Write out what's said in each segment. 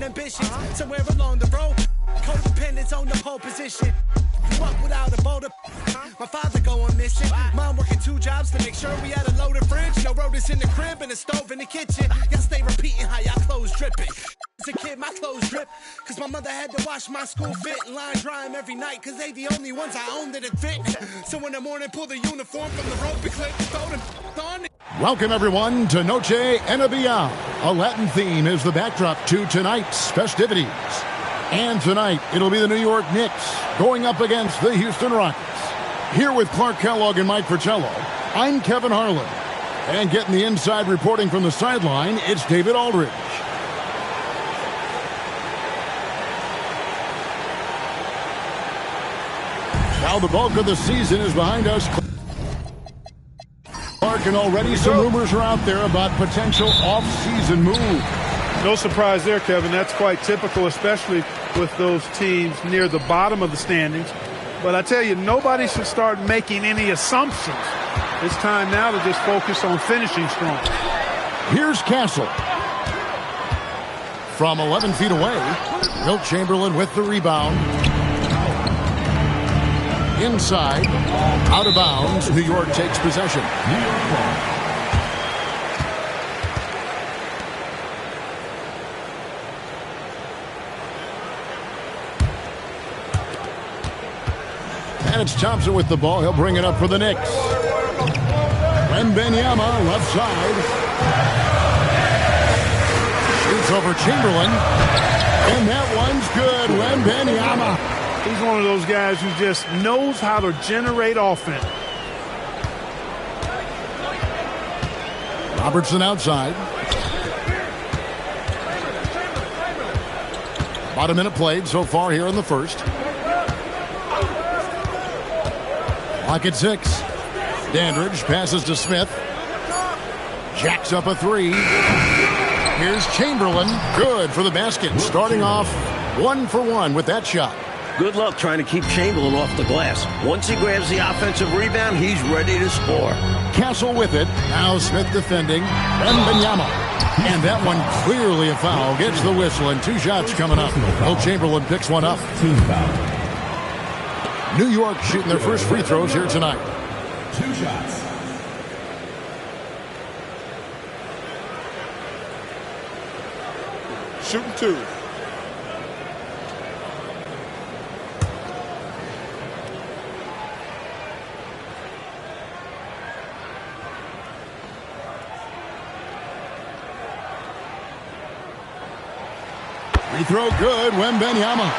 ambitions. Somewhere along the road, codependence on the pole position. Grew up without a boulder. My father going missing. Mom working 2 jobs to make sure we had a loaded fridge. No rotors in the crib and a stove in the kitchen. Y'all stay repeating how y'all clothes dripping. As a kid, my clothes drip, cause my mother had to wash my school fit and line dry them every night, cause they the only ones I owned that had fit. So in the morning, pull the uniform from the rope and clip, throw them on it. Welcome everyone to Noche Enabia. A Latin theme is the backdrop to tonight's festivities. And tonight, it'll be the New York Knicks going up against the Houston Rockets. Here with Clark Kellogg and Mike Fratello, I'm Kevin Harlan. And getting the inside reporting from the sideline, it's David Aldridge. Now the bulk of the season is behind us. Clark, and already some rumors are out there about potential off-season moves. No surprise there, Kevin. That's quite typical, especially with those teams near the bottom of the standings. But I tell you, nobody should start making any assumptions. It's time now to just focus on finishing strong. Here's Castle. From 11 feet away, Wilt Chamberlain with the rebound. Inside, out of bounds, New York takes possession. New York ball. And it's Thompson with the ball. He'll bring it up for the Knicks. Wembanyama, left side. Shoots over Chamberlain. And that one's good. Wembanyama. He's one of those guys who just knows how to generate offense. Robertson outside. About a minute played so far here in the first. Clock at 6. Dandridge passes to Smith. Jacks up a 3. Here's Chamberlain. Good for the basket. Starting off 1 for 1 with that shot. Good luck trying to keep Chamberlain off the glass. Once he grabs the offensive rebound, he's ready to score. Castle with it. Now Smith defending. Wembanyama. And that one clearly a foul. Gets the whistle and 2 shots coming up. Wilt Chamberlain picks one up. New York shooting their first free throws here tonight. 2 shots. Shooting 2. Free throw good, Wembanyama.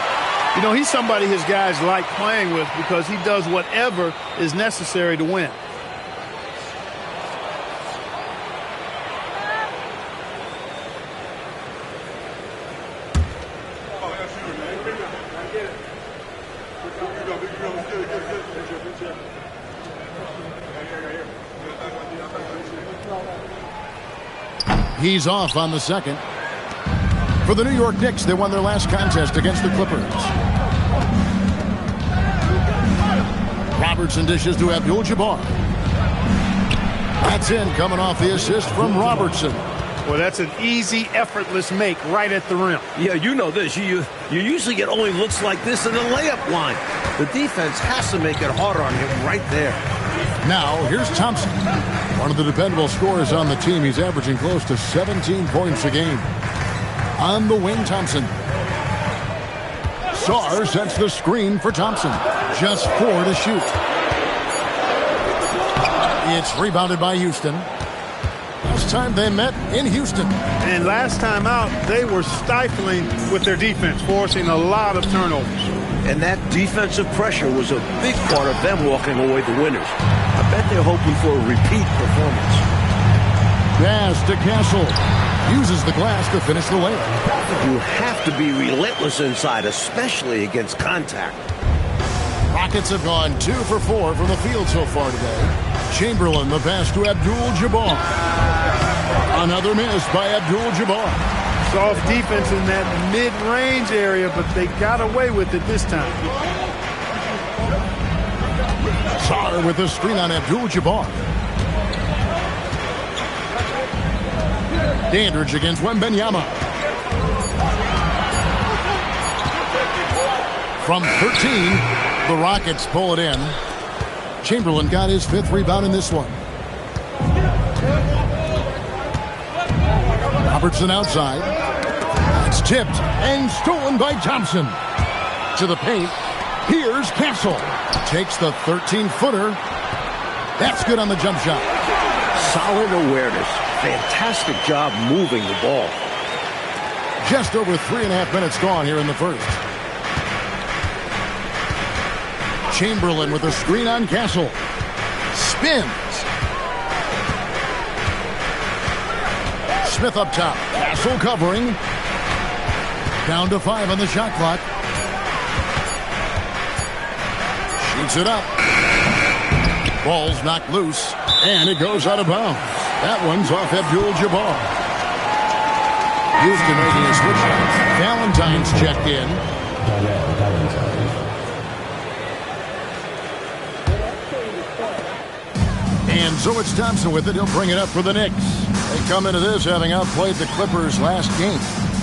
You know, he's somebody his guys like playing with because he does whatever is necessary to win. He's off on the second. For the New York Knicks, they won their last contest against the Clippers. Robertson dishes to Abdul-Jabbar. That's in, coming off the assist from Robertson. Well, that's an easy, effortless make right at the rim. Yeah, you know this. You usually get only looks like this in the layup line. The defense has to make it harder on him right there. Now, here's Thompson. One of the dependable scorers on the team. He's averaging close to 17 points a game. On the wing, Thompson. Sarr sets the screen for Thompson. Just 4 to shoot. It's rebounded by Houston. Last time they met in Houston. And last time out, they were stifling with their defense, forcing a lot of turnovers. And that defensive pressure was a big part of them walking away the winners. I bet they're hoping for a repeat performance. Pass to Castle. Uses the glass to finish the layup. You have to be relentless inside, especially against contact. Rockets have gone 2 for 4 from the field so far today. Chamberlain, the pass to Abdul-Jabbar. Another miss by Abdul-Jabbar. Soft defense in that mid-range area, but they got away with it this time. Sarr with the screen on Abdul-Jabbar. Dandridge against Wembanyama. From 13, the Rockets pull it in. Chamberlain got his 5th rebound in this one. Robertson outside. It's tipped and stolen by Thompson. To the paint. Here's Castle. Takes the 13-footer. That's good on the jump shot. Solid awareness. Fantastic job moving the ball. Just over 3.5 minutes gone here in the first. Chamberlain with a screen on Castle. Spins. Smith up top. Castle covering. Down to 5 on the shot clock. Shoots it up. Ball's knocked loose. And it goes out of bounds. That one's off Abdul-Jabbar. Houston making a switch. Valentine's checked in. And so it's Thompson with it. He'll bring it up for the Knicks. They come into this having outplayed the Clippers last game.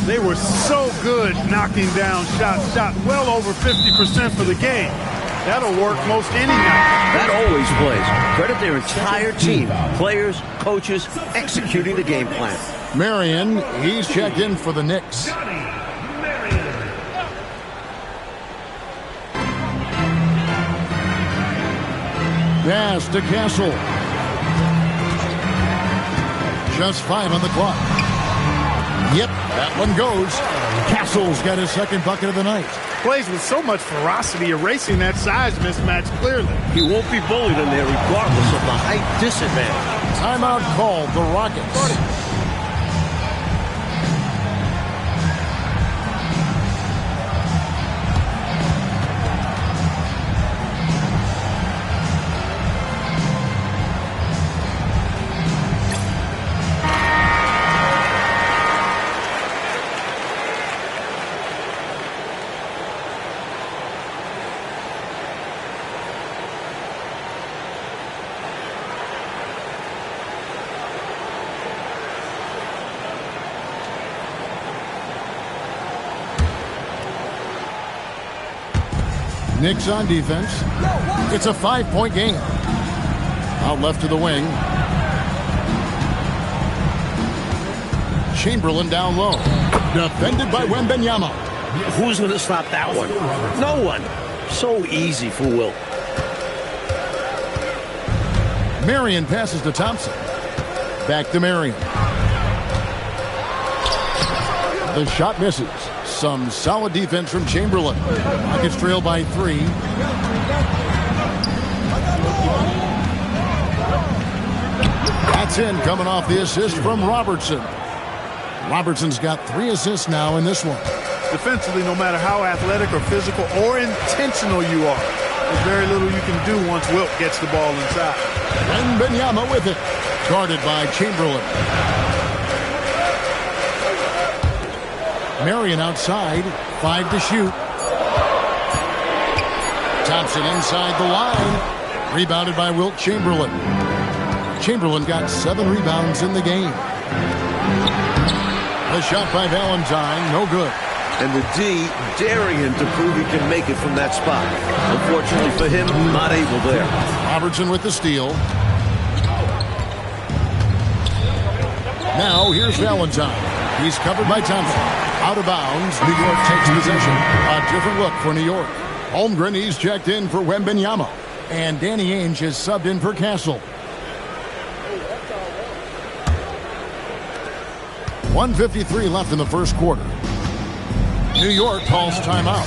They were so good knocking down shots. Shot well over 50% for the game. That'll work most any night. That always plays. Credit their entire team. Players, coaches, executing the game plan. Marion, he's checked in for the Knicks. Pass to Castle. Just 5 on the clock. Yep, that one goes. Castle's got his 2nd bucket of the night. Plays with so much ferocity, erasing that size mismatch clearly. He won't be bullied in there regardless of the height disadvantage. Timeout called, the Rockets. Knicks on defense. It's a 5-point game. Out left to the wing. Chamberlain down low. Defended by Wembanyama. Who's going to stop that one? No one. So easy for Wilt. Marion passes to Thompson. Back to Marion. The shot misses. Some solid defense from Chamberlain. Rockets trail by 3. That's in, coming off the assist from Robertson. Robertson's got 3 assists now in this one. Defensively, no matter how athletic or physical or intentional you are, there's very little you can do once Wilt gets the ball inside. And Wembanyama with it. Guarded by Chamberlain. Marion outside. 5 to shoot. Thompson inside the line. Rebounded by Wilt Chamberlain. Chamberlain got 7 rebounds in the game. A shot by Valentine, no good. And the D daring him to prove he can make it from that spot. Unfortunately for him, not able there. Robertson with the steal. Now here's Valentine. He's covered by Thompson. Out of bounds, New York takes possession. A different look for New York. Holmgren, he's checked in for Wembanyama. And Danny Ainge is subbed in for Castle. 1:53 left in the first quarter. New York calls timeout.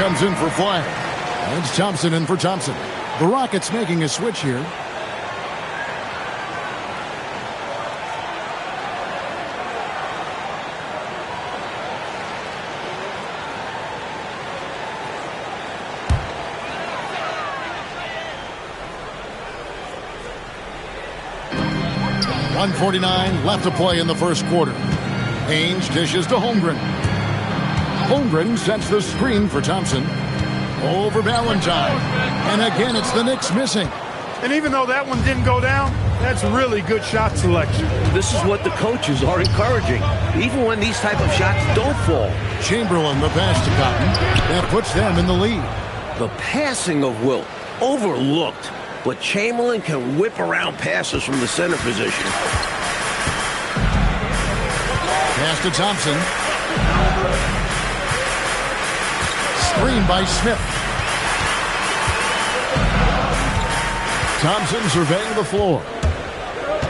comes in for flag. It's Thompson in for Thompson. The Rockets making a switch here. .149 left to play in the first quarter. Haynes dishes to Holmgren. Holmgren sets the screen for Thompson. Over Valentine. And again, it's the Knicks missing. And even though that one didn't go down, that's really good shot selection. This is what the coaches are encouraging, even when these type of shots don't fall. Chamberlain, the pass to Cotton. That puts them in the lead. The passing of Wilt, overlooked. But Chamberlain can whip around passes from the center position. Pass to Thompson. Screen by Smith. Thompson surveying the floor.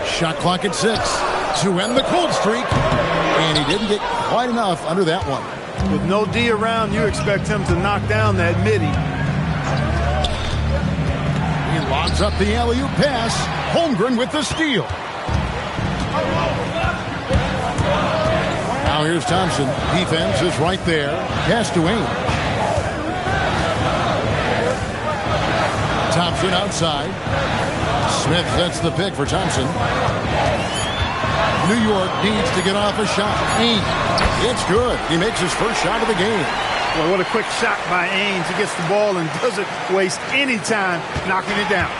Shot clock at 6 to end the cold streak. And he didn't get quite enough under that one. With no D around, you expect him to knock down that midi. He lobs up the alley-oop pass. Holmgren with the steal. Now here's Thompson. Defense is right there. Pass to Ainge. Thompson outside. Smith sets the pick for Thompson. New York needs to get off a shot. Ainge. It's good. He makes his first shot of the game. Well, what a quick shot by Ainge. He gets the ball and doesn't waste any time knocking it down.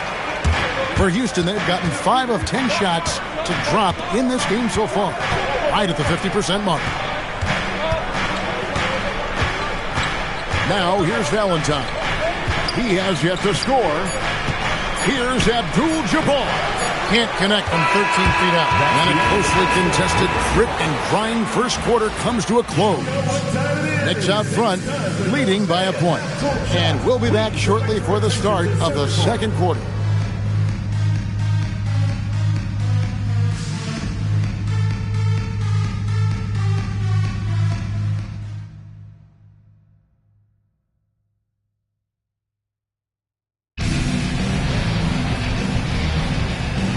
For Houston, they've gotten 5 of 10 shots to drop in this game so far. Right at the 50% mark. Now, here's Valentine. He has yet to score. Here's Abdul-Jabbar. Can't connect from 13 feet out. And a closely contested grit and grind first quarter comes to a close. Knicks out front, leading by a point. And we'll be back shortly for the start of the second quarter.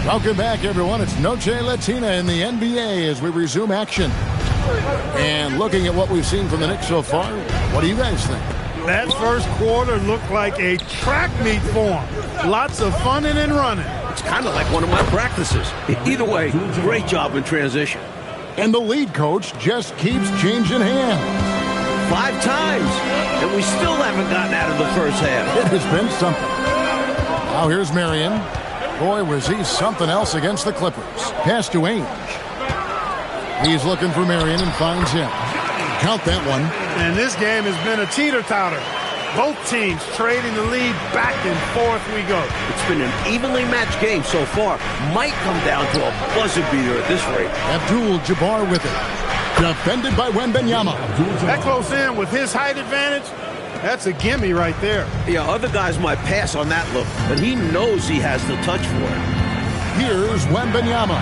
Welcome back, everyone. It's Noche Latina in the NBA as we resume action. And looking at what we've seen from the Knicks so far, what do you guys think? That first quarter looked like a track meet for him. Lots of funning and running. It's kind of like one of my practices. Either way, great job in transition. And the lead coach just keeps changing hands. 5 times, and we still haven't gotten out of the first half. It has been something. Now here's Marion. Boy, was he something else against the Clippers. Pass to Ainge. He's looking for Marion and finds him. Count that one. And this game has been a teeter-totter. Both teams trading the lead back and forth we go. It's been an evenly matched game so far. Might come down to a buzzer beater at this rate. Abdul-Jabbar with it. Defended by Wembanyama. That close in with his height advantage, that's a gimme right there. Yeah, other guys might pass on that look, but he knows he has the touch for it. Here's Wembanyama.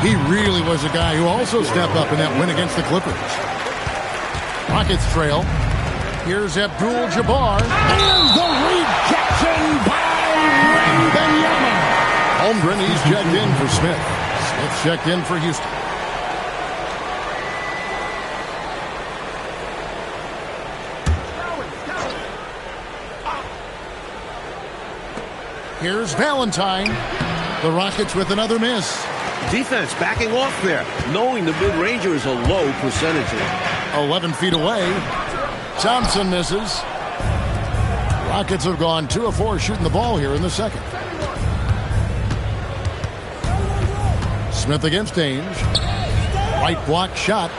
He really was a guy who also stepped up in that win against the Clippers. Rockets trail. Here's Abdul-Jabbar. And the rejection by Wembanyama. Holmgren, he's checked in for Smith. Smith checked in for Houston. Here's Valentine. The Rockets with another miss. Defense backing off there, knowing the mid-ranger is a low percentage. 11 feet away. Thompson misses. Rockets have gone 2 of 4 shooting the ball here in the second. Smith against Ainge. Right block shot.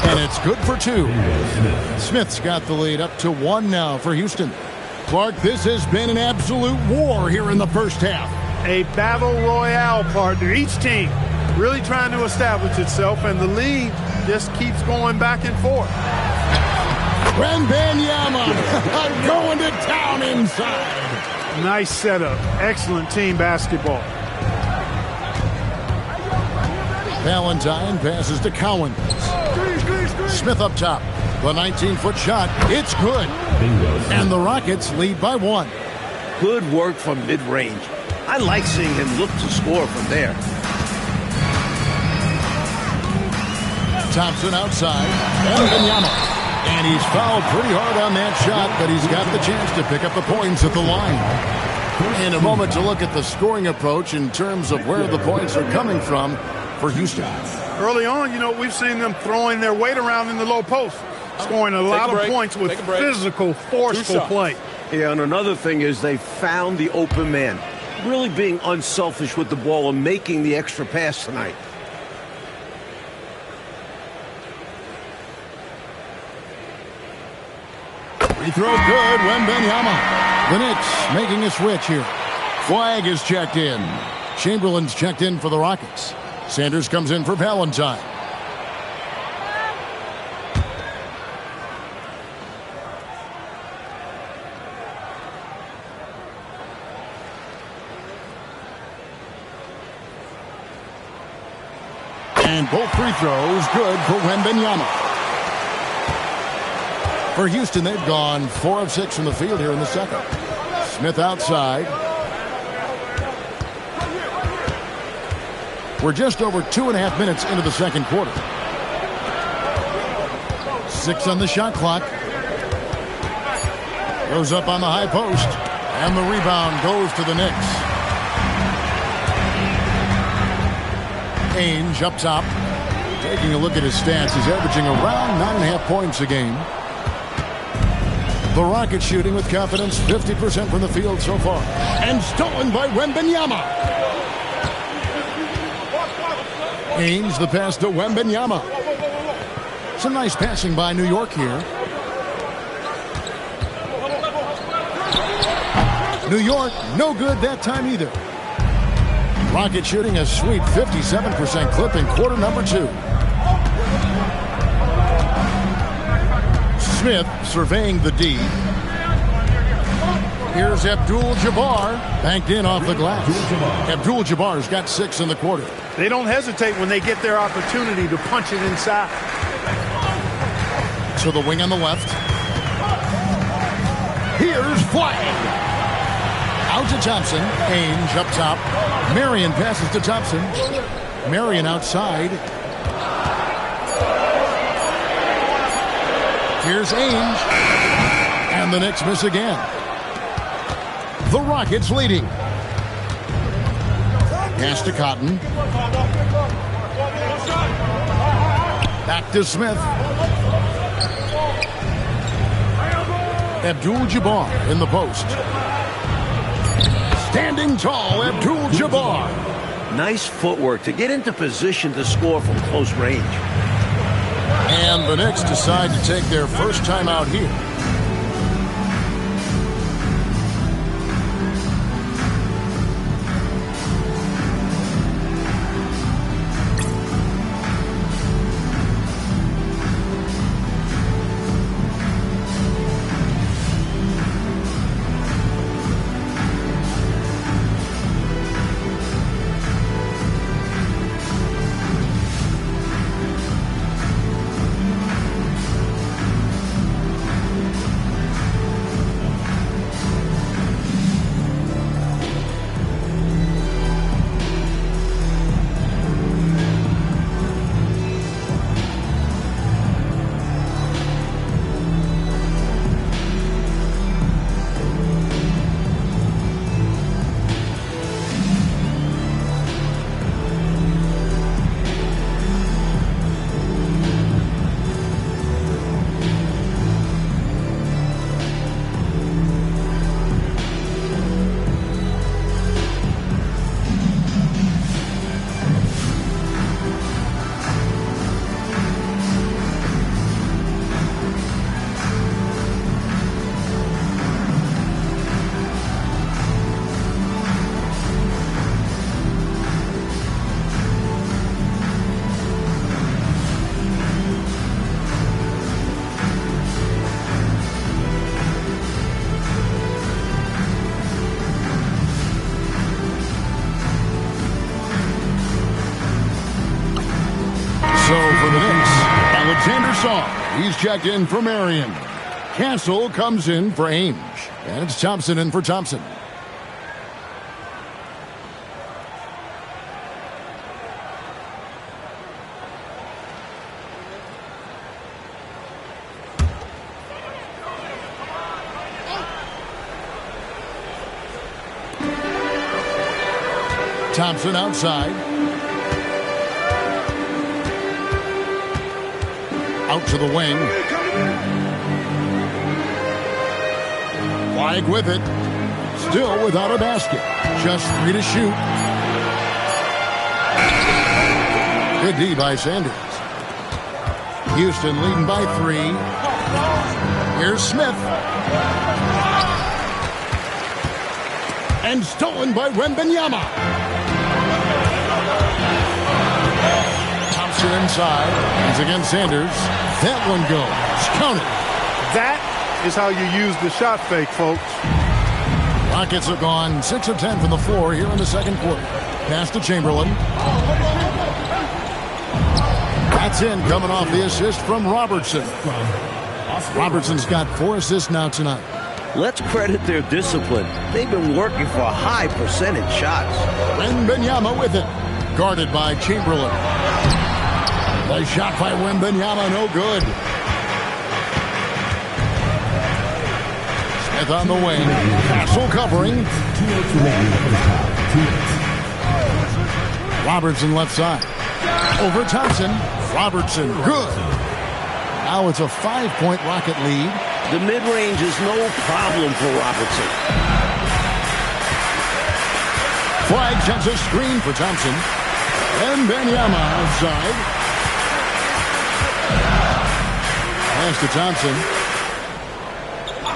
And it's good for 2. Smith's got the lead up to 1 now for Houston. Clark, this has been an absolute war here in the first half. A battle royale, partner. Each team really trying to establish itself, and the lead just keeps going back and forth. Wembanyama going to town inside. Nice setup. Excellent team basketball. Valentine passes to Cowens. Smith up top. The 19-foot shot. It's good. And the Rockets lead by 1. Good work from mid-range. I like seeing him look to score from there. Thompson outside. Wembanyama. And he's fouled pretty hard on that shot, but he's got the chance to pick up the points at the line. In a moment to look at the scoring approach in terms of where the points are coming from for Houston. Early on, we've seen them throwing their weight around in the low post, scoring a lot of points with physical, forceful play. Yeah, and another thing is they found the open man. Really being unselfish with the ball and making the extra pass tonight. Free throw good, Wembanyama. The Knicks making a switch here. Flag is checked in. Chamberlain's checked in for the Rockets. Sanders comes in for Valentine. And both free throws good for Wembanyama. For Houston, they've gone 4 of 6 from the field here in the second. Smith outside. We're just over 2.5 minutes into the second quarter. 6 on the shot clock. Goes up on the high post. And the rebound goes to the Knicks. Ainge up top. Taking a look at his stats, he's averaging around 9.5 points a game. The Rockets shooting with confidence, 50% from the field so far. And stolen by Wembanyama. Ainge the pass to Wembanyama. Some nice passing by New York here. New York, no good that time either. Rocket shooting a sweet 57% clip in quarter number 2. Smith surveying the D. Here's Abdul-Jabbar, banked in off the glass. Abdul-Jabbar's got 6 in the quarter. They don't hesitate when they get their opportunity to punch it inside. To the wing on the left. Here's Flag. Out to Thompson. Ainge up top. Marion passes to Thompson. Marion outside. Here's Ainge. And the Knicks miss again. The Rockets leading. Pass to Cotton. Back to Smith. Abdul-Jabbar in the post. Standing tall, Abdul-Jabbar. Nice footwork to get into position to score from close range. And the Knicks decide to take their first time out here. He's checked in for Marion. Castle comes in for Ainge. And it's Thompson in for Thompson. Thompson outside. Out to the wing. Flag with it. Still without a basket. Just 3 to shoot. Good D by Sanders. Houston leading by 3. Here's Smith. And stolen by Wembanyama. Thompson inside. He's against Sanders. That one goes. Counted. That is how you use the shot fake, folks. Rockets are gone 6 of 10 from the floor here in the second quarter. Pass to Chamberlain. That's in, coming off the assist from Robertson. Robertson's got 4 assists now tonight. Let's credit their discipline. They've been working for high percentage shots. Wembanyama with it. Guarded by Chamberlain. The shot by Wembanyama, no good. Smith on the wing. Castle covering. Robertson left side. Over Thompson. Robertson, good. Now it's a 5-point Rocket lead. The mid-range is no problem for Robertson. Flag sends a screen for Thompson. And Wembanyama outside. Pass to Thompson.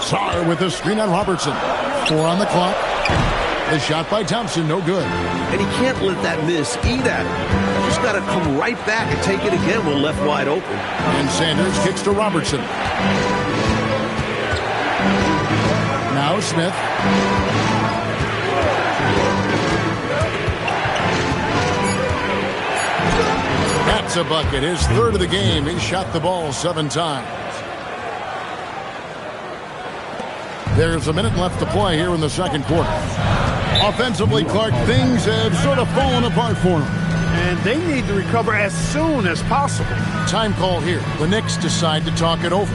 Sarr with the screen on Robertson. 4 on the clock. The shot by Thompson, no good. And he can't let that miss eat at him. Just got to come right back and take it again when left wide open. And Sanders kicks to Robertson. Now Smith. That's a bucket. His 3rd of the game. He shot the ball 7 times. There's a minute left to play here in the second quarter. Offensively, Clark, things have sort of fallen apart for him. And they need to recover as soon as possible. Time call here. The Knicks decide to talk it over.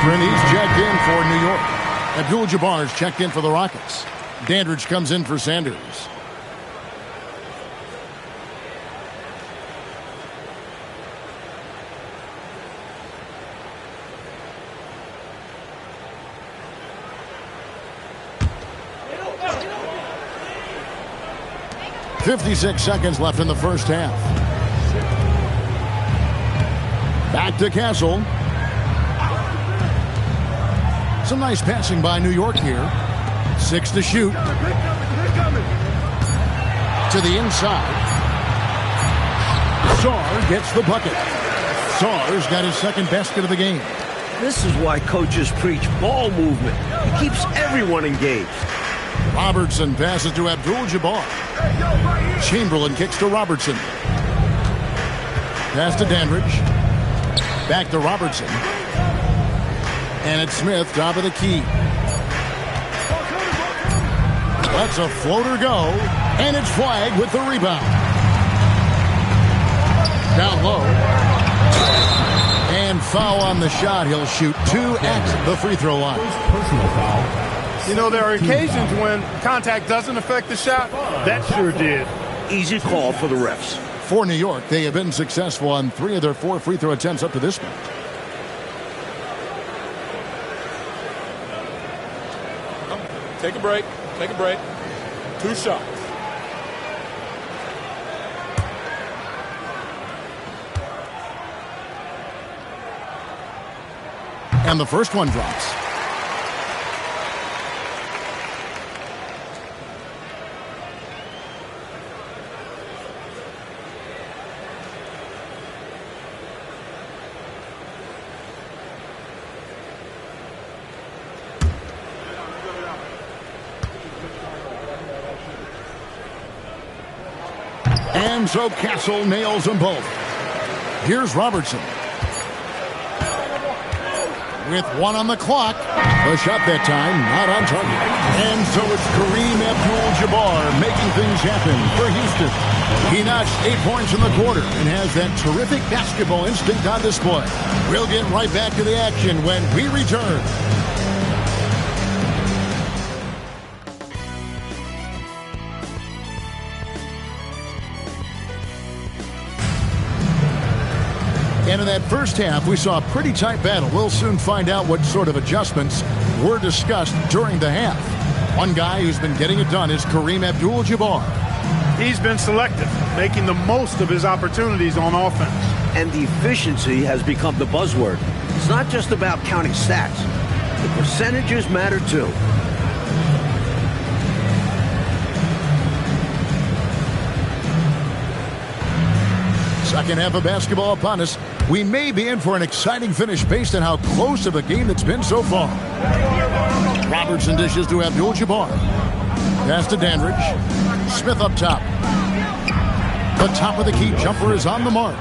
He's checked in for New York. Abdul-Jabbar's checked in for the Rockets. Dandridge comes in for Sanders. .56 seconds left in the first half. Back to Castle. Some nice passing by New York here. 6 to shoot. To the inside. Sarr gets the bucket. Saar's got his second basket of the game. This is why coaches preach ball movement. It keeps everyone engaged. Robertson passes to Abdul-Jabbar. Chamberlain kicks to Robertson. Pass to Dandridge. Back to Robertson. And it's Smith, top of the key. Lets a floater go. And it's Flagg with the rebound. Down low. And foul on the shot. He'll shoot 2 at the free throw line. Personal foul. You know, there are occasions when contact doesn't affect the shot. That sure did. Easy call for the refs. For New York, they have been successful on 3 of their 4 free throw attempts up to this point. Take a break. Take a break. 2 shots. And the first one drops. And so Castle nails them both. Here's Robertson. With 1 on the clock. The shot that time, not on target. And so it's Kareem Abdul-Jabbar making things happen for Houston. He notched 8 points in the quarter and has that terrific basketball instinct on display. We'll get right back to the action when we return. And in that first half, we saw a pretty tight battle. We'll soon find out what sort of adjustments were discussed during the half. One guy who's been getting it done is Kareem Abdul-Jabbar. He's been selective, making the most of his opportunities on offense. And efficiency has become the buzzword. It's not just about counting stats. The percentages matter too. Second half of basketball upon us. We may be in for an exciting finish based on how close of a game that's been so far. Robertson dishes to Abdul-Jabbar. Pass to Dandridge. Smith up top. The top of the key jumper is on the mark.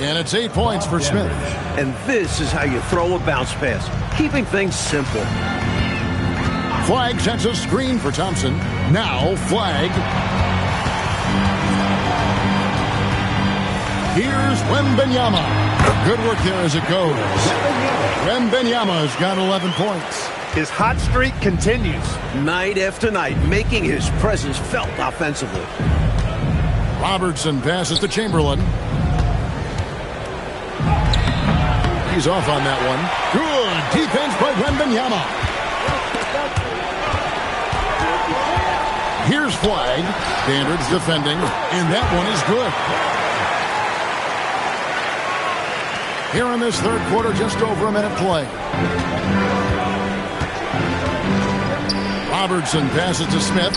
And it's 8 points for Smith. And this is how you throw a bounce pass. Keeping things simple. Flagg sets a screen for Thompson. Now Flagg. Here's Wembanyama. Good work there as it goes. Wembanyama's got 11 points. His hot streak continues. Night after night, making his presence felt offensively. Robertson passes to Chamberlain. He's off on that one. Good defense by Wembanyama. Here's Flagg. Dandridge defending, and that one is good. Here in this third quarter, just over a minute play. Robertson passes to Smith.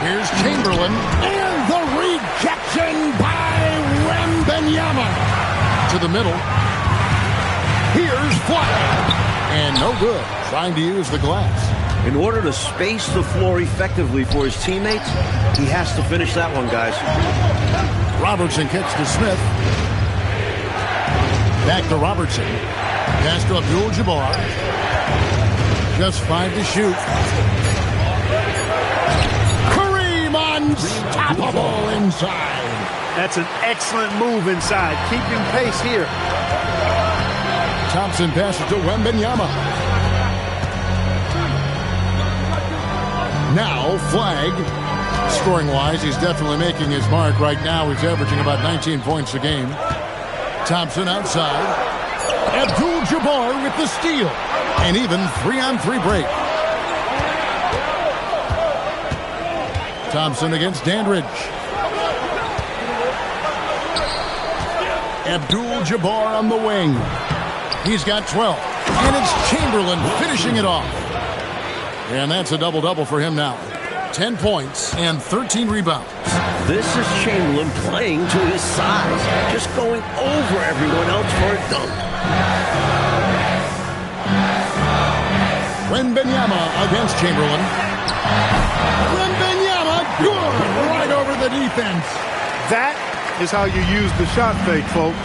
Here's Chamberlain. And the rejection by Wembanyama. To the middle. Here's Flagg. And no good. Trying to use the glass. In order to space the floor effectively for his teammates, he has to finish that one, guys. Robertson kicks to Smith. Back to Robertson. Pass to Abdul-Jabbar. Just 5 to shoot. Kareem unstoppable inside. That's an excellent move inside. Keeping pace here. Thompson passes to Wembanyama. Now Flagg. Scoring-wise, he's definitely making his mark right now. He's averaging about 19 points a game. Thompson outside. Abdul-Jabbar with the steal. And even 3-on-3 break. Thompson against Dandridge. Abdul-Jabbar on the wing. He's got 12. And it's Chamberlain finishing it off. And that's a double-double for him now. 10 points and 13 rebounds. This is Chamberlain playing to his size, just going over everyone else for a dunk. Wembanyama against Chamberlain. Wembanyama, good! Right over the defense. That is how you use the shot fake, folks.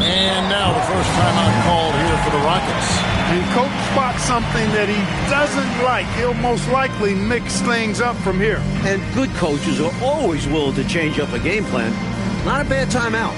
And now the first timeout called here for the Rockets. And coach spots something that he doesn't like. He'll most likely mix things up from here. And good coaches are always willing to change up a game plan. Not a bad timeout.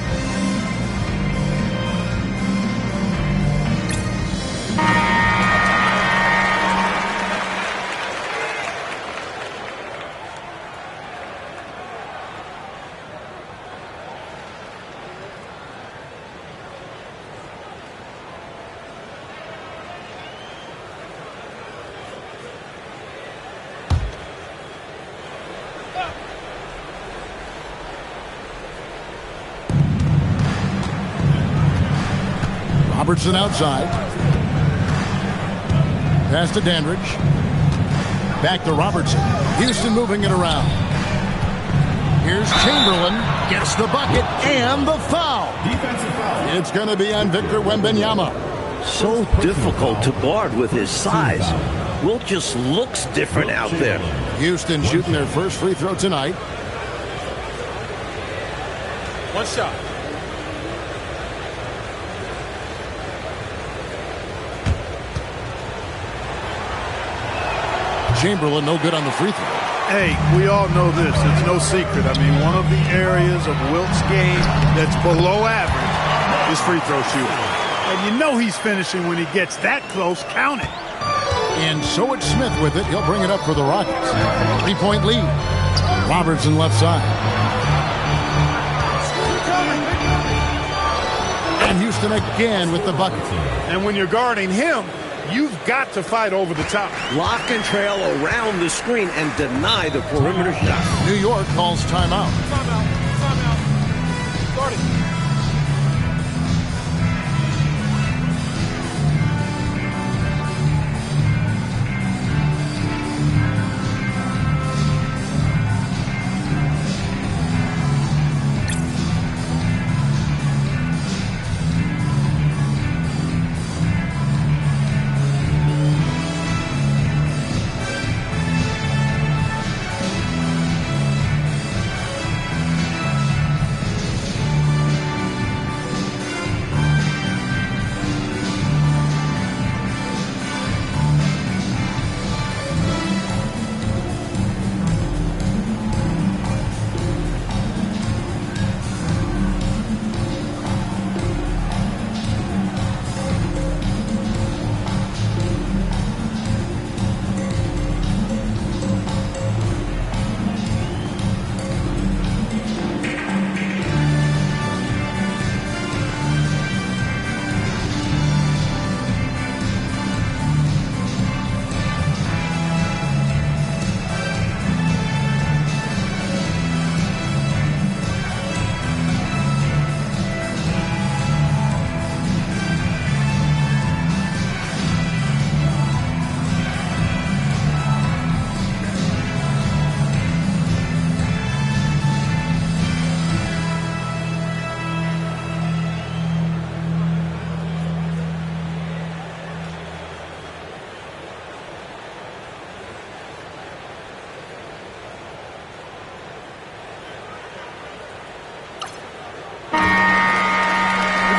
Robertson outside. Pass to Dandridge. Back to Robertson. Houston moving it around. Here's Chamberlain. Gets the bucket and the foul. Defensive foul. It's going to be on Victor Wembanyama. So difficult to guard with his size. Wilt just looks different out there. Houston shooting their first free throw tonight. One shot. Chamberlain no good on the free throw. Hey, we all know this. It's no secret. I mean, one of the areas of Wilt's game that's below average is free throw shooting. And you know he's finishing when he gets that close. Count it. And so it's Smith with it. He'll bring it up for the Rockets. 3-point lead. Robertson left side. And Houston again with the bucket. And when you're guarding him, you've got to fight over the top. Lock and trail around the screen and deny the perimeter shot. New York calls timeout. Timeout. Timeout. Guard it.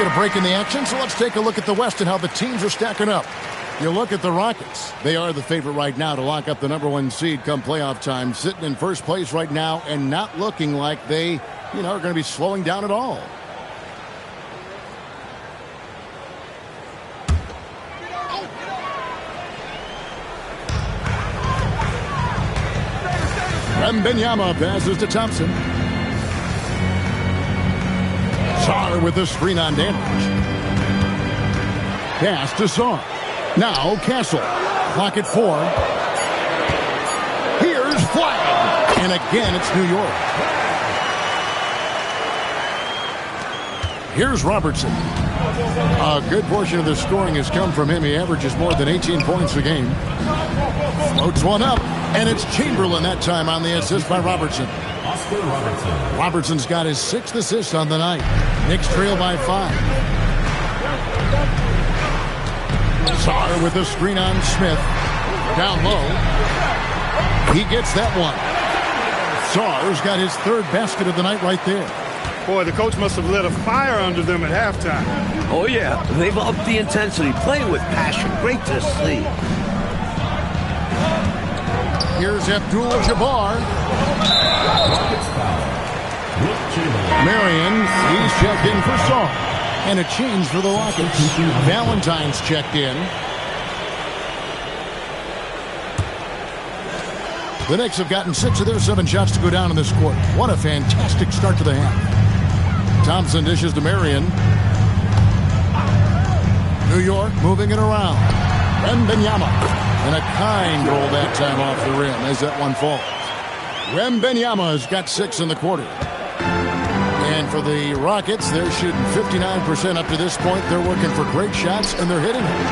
A break in the action, so let's take a look at the West and how the teams are stacking up. You look at the Rockets. They are the favorite right now to lock up the #1 seed come playoff time, sitting in first place right now and not looking like they, are going to be slowing down at all. Wembanyama passes to Thompson. Sarr with the screen on Dandridge. Pass to Sarr. Now Castle. Clock at 4. Here's Flag. And again, it's New York. Here's Robertson. A good portion of the scoring has come from him. He averages more than 18 points a game. Floats one up. And it's Chamberlain that time on the assist by Robertson. Robertson's got his 6th assist on the night. Knicks trail by 5. Sarr with a screen on Smith. Down low. He gets that one. Sarr's got his 3rd basket of the night right there. Boy, the coach must have lit a fire under them at halftime. Oh, yeah. They've upped the intensity, playing with passion. Great to see. Here's Abdul-Jabbar. Marion, he's checked in for Sarr. And a change for the Rockets. Valentine's checked in. The Knicks have gotten 6 of their 7 shots to go down in this quarter. What a fantastic start to the half. Thompson dishes to Marion. New York moving it around. Wembanyama. And a kind roll that time off the rim as that one falls. Wembanyama has got 6 in the quarter. And for the Rockets, they're shooting 59% up to this point. They're working for great shots, and they're hitting them.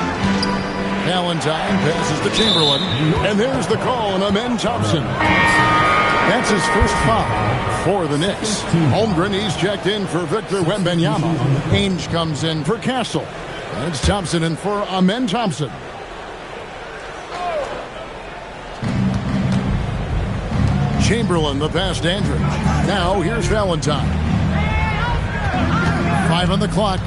Valentine passes to Chamberlain. And there's the call on Amen Thompson. That's his first foul for the Knicks. Holmgren, he's checked in for Victor Wembanyama. Ainge comes in for Castle. And it's Thompson in for Amen Thompson. Chamberlain, the pass to Andrews. Now here's Valentine. 5 on the clock.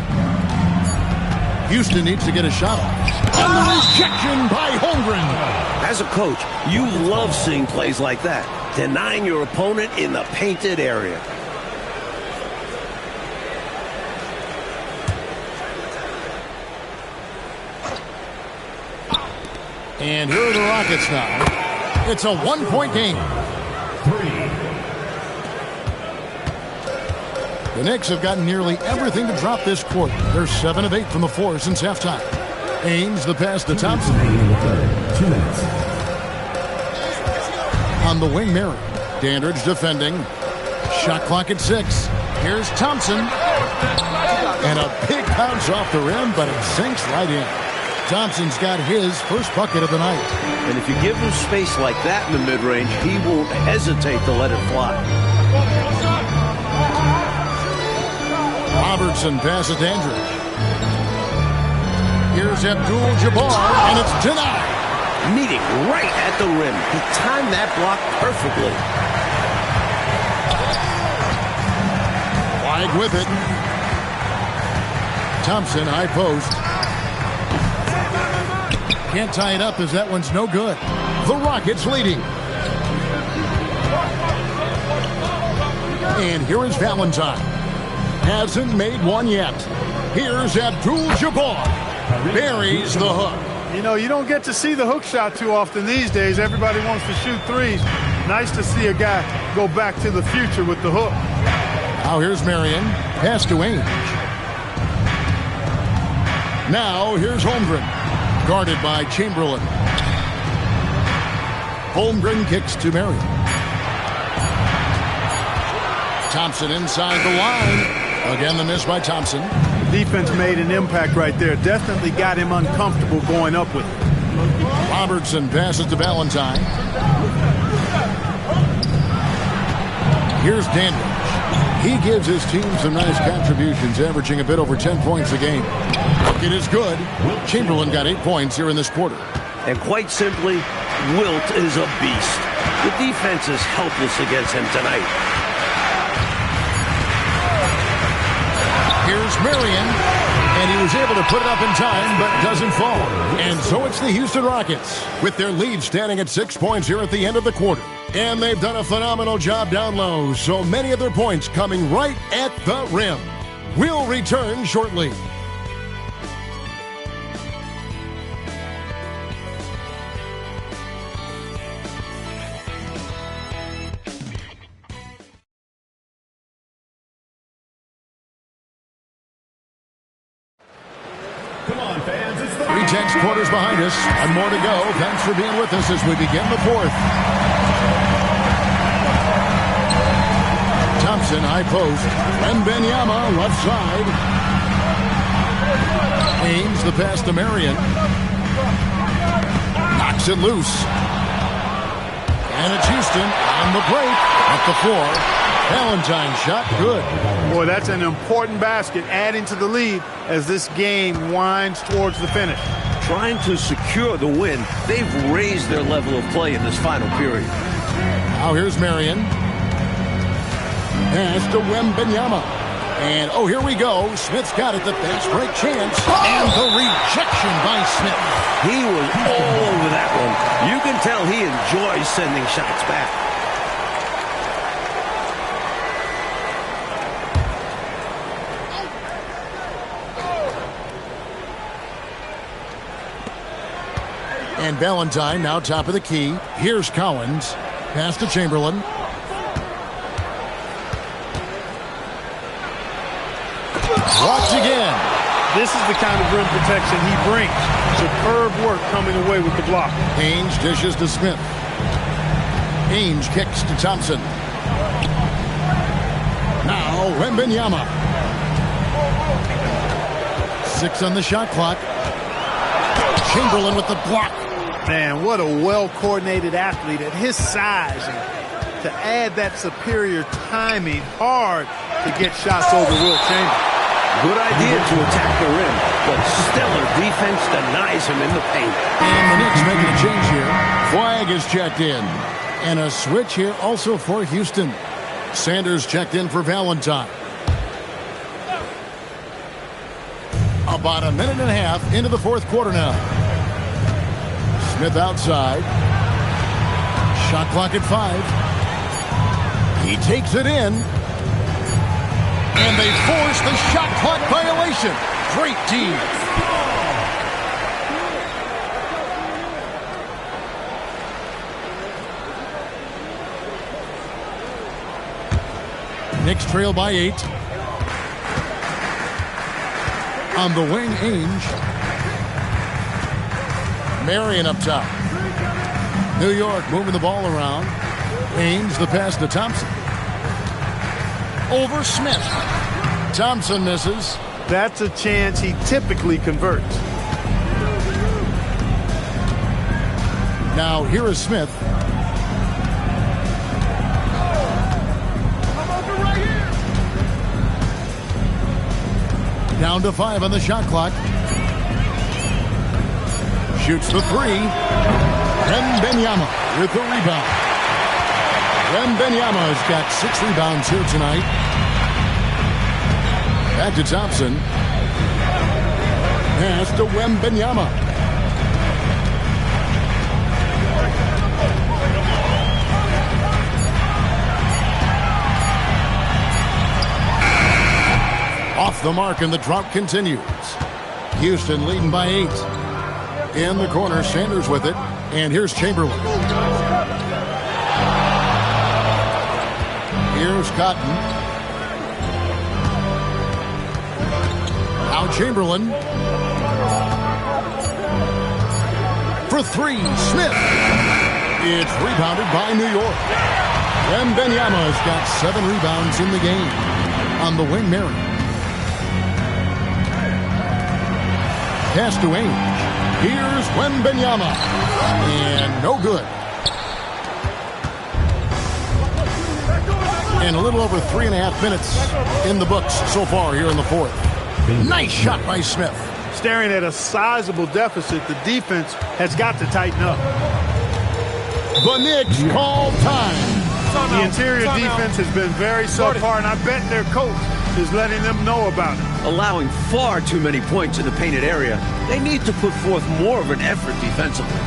Houston needs to get a shot off. And the rejection by Holmgren. As a coach, you love seeing plays like that. Denying your opponent in the painted area. And here are the Rockets now. It's a 1-point game. The Knicks have gotten nearly everything to drop this quarter. They're 7 of 8 from the floor since halftime. Ainge, the pass to Thompson. 2 minutes. On the wing, Mary. Dandridge defending. Shot clock at 6. Here's Thompson. And a big bounce off the rim, but it sinks right in. Thompson's got his first bucket of the night. And if you give him space like that in the mid-range, he won't hesitate to let it fly. Robertson passes to Andrews. Here's Abdul-Jabbar, and it's denied. Meeting right at the rim. He timed that block perfectly. Wide with it. Thompson, high post. Can't tie it up as that one's no good. The Rockets leading. And here is Valentine. Hasn't made one yet. Here's Abdul-Jabbar. Buries the hook. You know, you don't get to see the hook shot too often these days. Everybody wants to shoot threes. Nice to see a guy go back to the future with the hook. Now here's Marion. Pass to Ainge. Now here's Holmgren. Guarded by Chamberlain. Holmgren kicks to Marion. Thompson inside the line. Again, the miss by Thompson. Defense made an impact right there. Definitely got him uncomfortable going up with it. Robertson passes to Valentine. Here's Dandridge. He gives his team some nice contributions, averaging a bit over 10 points a game. It is good. Chamberlain got 8 points here in this quarter. And quite simply, Wilt is a beast. The defense is helpless against him tonight. Here's Marion, and he was able to put it up in time, but doesn't fall. And so it's the Houston Rockets, with their lead standing at 6 points here at the end of the quarter. And they've done a phenomenal job down low, so many of their points coming right at the rim. We'll return shortly. Tense quarters behind us, and more to go. Thanks for being with us as we begin the fourth. Thompson, high post. Wembanyama, left side. Ainge, the pass to Marion. Knocks it loose. And it's Houston on the break at the floor. Valentine's shot, good. Boy, that's an important basket, adding to the lead as this game winds towards the finish. Trying to secure the win, they've raised their level of play in this final period. Now here's Marion. Pass to Wembanyama. And, oh, here we go. Smith's got it, the fast break chance. And the rejection by Smith. He was all over that one. You can tell he enjoys sending shots back. And Valentine now top of the key. Here's Collins. Pass to Chamberlain. Blocked again. This is the kind of rim protection he brings. Superb work coming away with the block. Ainge dishes to Smith. Ainge kicks to Thompson. Now Wembanyama. 6 on the shot clock. Chamberlain with the block. Man, what a well-coordinated athlete at his size. And to add that superior timing, hard to get shots over Will Chamberlain. Good idea to attack the rim, but stellar defense denies him in the paint. And the Knicks making a change here. Flag is checked in. And a switch here also for Houston. Sanders checked in for Valentine. About a minute and a half into the fourth quarter now. Smith outside. Shot clock at 5. He takes it in. And they force the shot clock violation. Great team. Knicks trail by 8. On the wing, Ainge. Marion up top. New York moving the ball around. Ainge, the pass to Thompson. Over Smith. Thompson misses. That's a chance he typically converts. Now here is Smith. Down to 5 on the shot clock. Shoots the 3. Wembanyama with the rebound. Wembanyama has got 6 rebounds here tonight. Back to Thompson. Pass to Wembanyama. Off the mark, and the drought continues. Houston leading by 8. In the corner, Sanders with it. And here's Chamberlain. Here's Cotton. Now Chamberlain. For 3, Smith. It's rebounded by New York. Wembanyama has got 7 rebounds in the game. On the wing, Marion. Pass to Ainge. Here's Wembanyama. And no good. And a little over 3.5 minutes in the books so far here in the fourth. Nice shot by Smith. Staring at a sizable deficit, the defense has got to tighten up. The Knicks call time. The interior defense has been very subpar, and I bet their coach is letting them know about it. Allowing far too many points in the painted area, they need to put forth more of an effort defensively.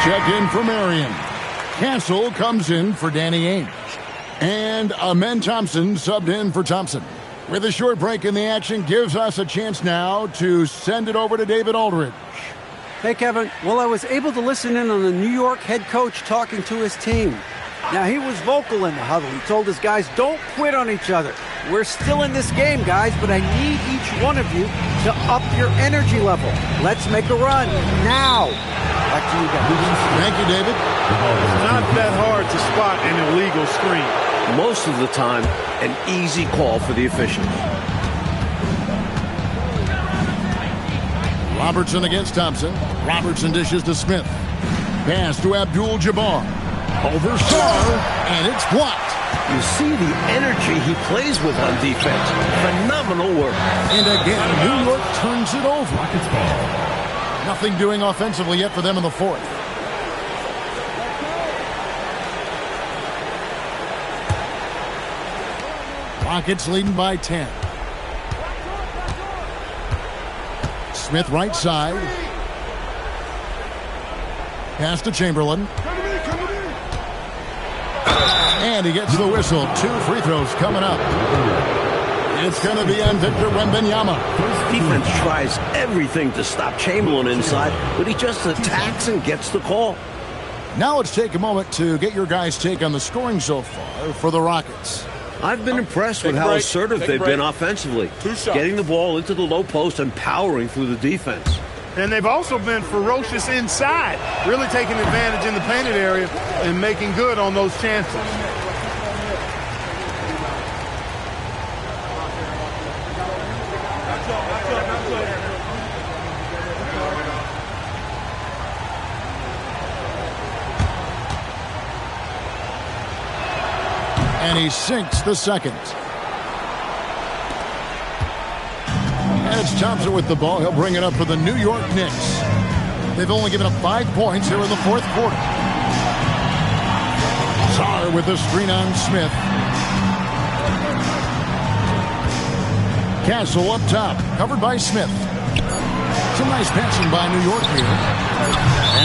Check in for Marion. Cancel comes in for Danny Ainge. And Amen Thompson subbed in for Thompson. With a short break in the action, gives us a chance now to send it over to David Aldridge. Hey, Kevin. Well, I was able to listen in on the New York head coach talking to his team. Now, he was vocal in the huddle. He told his guys, don't quit on each other. We're still in this game, guys, but I need each one of you to up your energy level. Let's make a run now. Back to you guys. Thank you, David. It's not that hard to spot an illegal screen. Most of the time, an easy call for the officials. Robertson against Thompson. Robertson dishes to Smith. Pass to Abdul-Jabbar. Over Sarr, and it's blocked. You see the energy he plays with on defense. Phenomenal work. And again, New York turns it over. Rockets ball. Nothing doing offensively yet for them in the fourth. Rockets leading by 10. Smith right side. Pass to Chamberlain. And he gets the whistle. 2 free throws coming up. It's going to be on Victor Wembanyama. Defense tries everything to stop Chamberlain inside, but he just attacks and gets the call. Now let's take a moment to get your guys' take on the scoring so far for the Rockets. I've been impressed with how assertive they've been offensively, getting the ball into the low post and powering through the defense. And they've also been ferocious inside, really taking advantage in the painted area and making good on those chances. And he sinks the second. It's Thompson with the ball. He'll bring it up for the New York Knicks. They've only given up 5 points here in the fourth quarter. Sarr with the screen on Smith. Castle up top, covered by Smith. Some nice passing by New York here.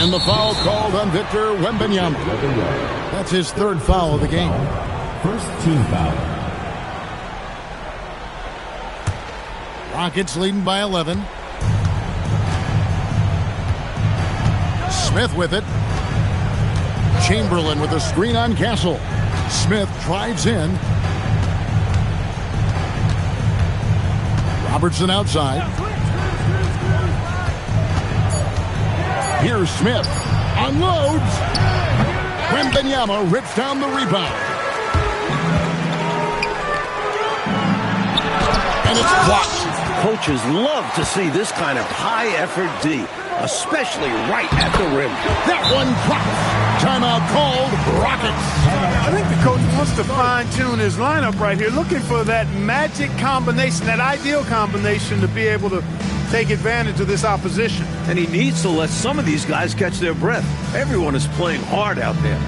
And the foul called on Victor Wembanyama. That's his 3rd foul of the game. First team foul. Rockets leading by 11. Smith with it. Chamberlain with a screen on Castle. Smith drives in. Robertson outside. Here's Smith. Unloads. Wembanyama rips down the rebound. And it's blocked. Coaches love to see this kind of high-effort D, especially right at the rim. That one drops. Timeout called. Rockets. I think the coach wants to fine-tune his lineup right here, looking for that magic combination, that ideal combination to be able to take advantage of this opposition. And he needs to let some of these guys catch their breath. Everyone is playing hard out there.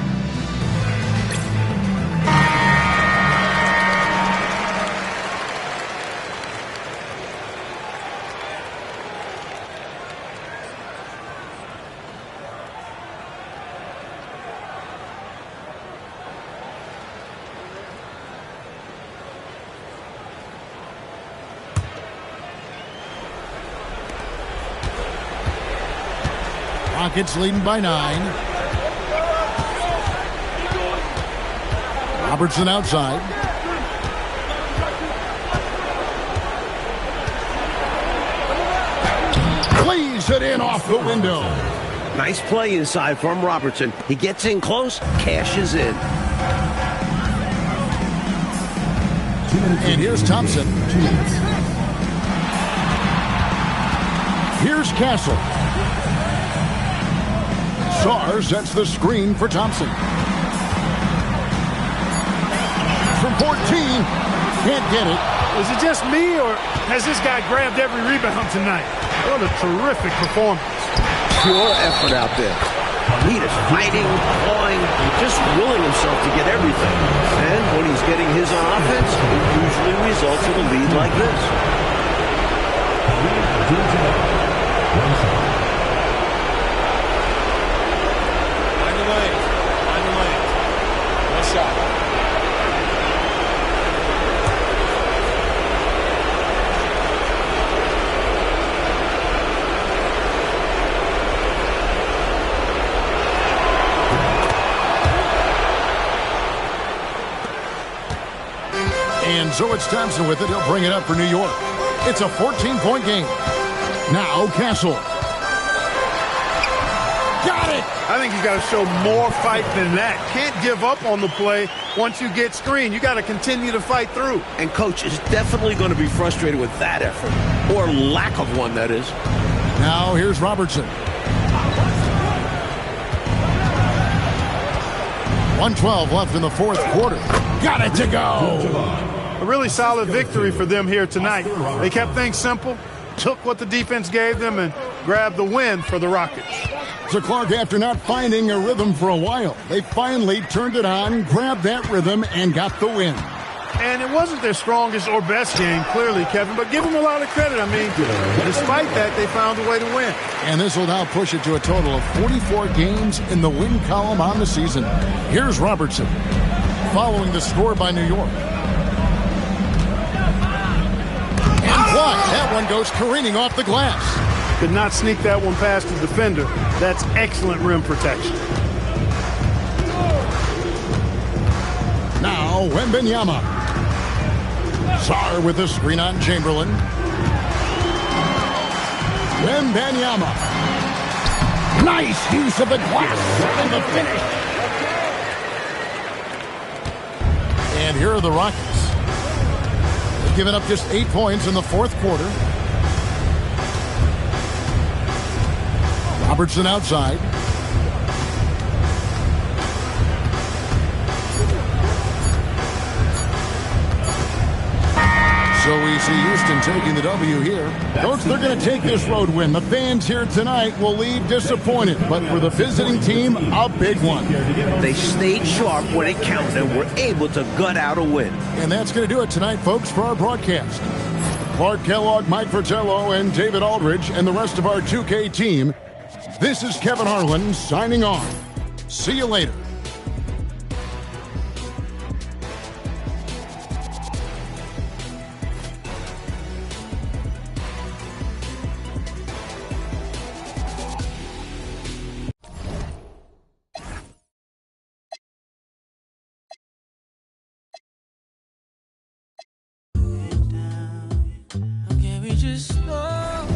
Rockets leading by 9. Robertson outside. Plays it in off the window. Nice play inside from Robertson. He gets in close, cashes in. And here's Thompson. Here's Castle. Sarr sets the screen for Thompson. From 14, can't get it. Is it just me, or has this guy grabbed every rebound tonight? What a terrific performance. Pure effort out there. He is fighting, clawing, just willing himself to get everything. And when he's getting his on offense, it usually results in a lead like this. so it's Thompson with it. He'll bring it up for New York. It's a 14-point game. Now Castle. Got it! I think you got to show more fight than that. Can't give up on the play once you get screened. You got to continue to fight through. And coach is definitely going to be frustrated with that effort, or lack of one, that is. Now here's Robertson. 1:12 left in the fourth quarter. Got it to go. A really solid victory for them here tonight. They kept things simple, took what the defense gave them, and grabbed the win for the Rockets. So Clark, after not finding a rhythm for a while, they finally turned it on, grabbed that rhythm, and got the win. And it wasn't their strongest or best game, clearly, Kevin, but give them a lot of credit. I mean, despite that, they found a way to win. And this will now push it to a total of 44 games in the win column on the season. Here's Robertson, following the score by New York. And blocked. That one goes careening off the glass. Could not sneak that one past the defender. That's excellent rim protection. Now, Wembanyama. Sarr with the screen on Chamberlain. Wembanyama. Nice use of the glass and the finish. And here are the Rockets. They've given up just 8 points in the fourth quarter. Robertson outside. So we see Houston taking the W here. Coach, they're going to take this road win. The fans here tonight will leave disappointed, but for the visiting team, a big one. They stayed sharp when it counted and were able to gut out a win. And that's going to do it tonight, folks, for our broadcast. Clark Kellogg, Mike Fratello, and David Aldridge, and the rest of our 2K team. This is Kevin Harlan signing off. See you later. Can we just slow